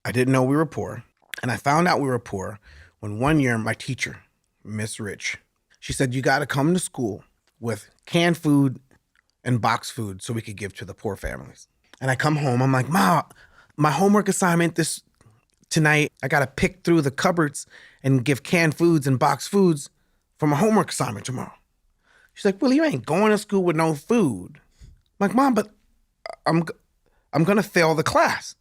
I didn't know we were poor. And I found out we were poor when one year my teacher, Miss Rich, she said, you got to come to school with canned food and box food so we could give to the poor families. And I come home, I'm like, Ma, my homework assignment tonight, I got to pick through the cupboards and give canned foods and box foods for my homework assignment tomorrow. She's like, well, you ain't going to school with no food. I'm like, Mom, but I'm going to fail the class.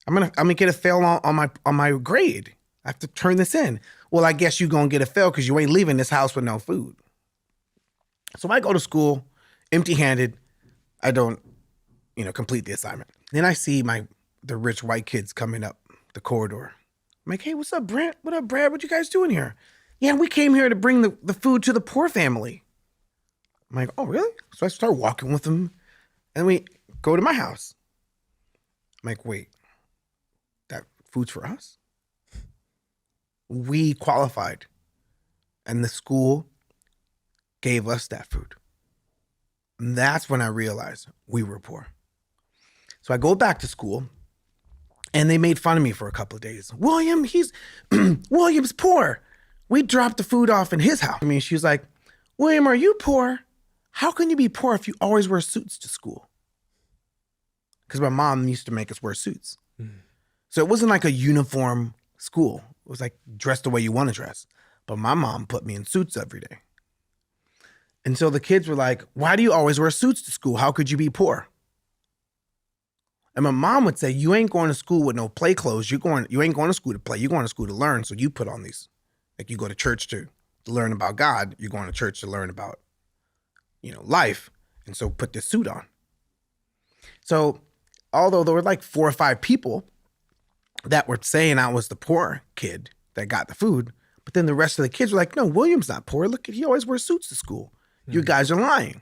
I'm gonna get a fail on my grade. I have to turn this in. Well, I guess you're going to get a fail because you ain't leaving this house with no food. So I go to school empty-handed. I don't, complete the assignment. Then I see the rich white kids coming up the corridor. I'm like, hey, what's up, Brent? What up, Brad? What you guys doing here? Yeah, we came here to bring the food to the poor family. I'm like, oh, really? So I start walking with them, and we go to my house. I'm like, wait, that food's for us? We qualified, and the school gave us that food. And that's when I realized we were poor. So I go back to school, and they made fun of me for a couple of days. William, William's poor. We dropped the food off in his house. She was like, William, are you poor? How can you be poor if you always wear suits to school? Because my mom used to make us wear suits. So it wasn't like a uniform school. It was like dress the way you want to dress. But my mom put me in suits every day. And so the kids were like, why do you always wear suits to school? How could you be poor? And my mom would say, you ain't going to school with no play clothes. You ain't going to school to play. You're going to school to learn. So you put on these. Like you go to church to learn about God. You're going to church to learn about, life. And so put this suit on. So although there were like 4 or 5 people that were saying I was the poor kid that got the food, but then the rest of the kids were like, no, William's not poor. Look, he always wears suits to school. You guys are lying.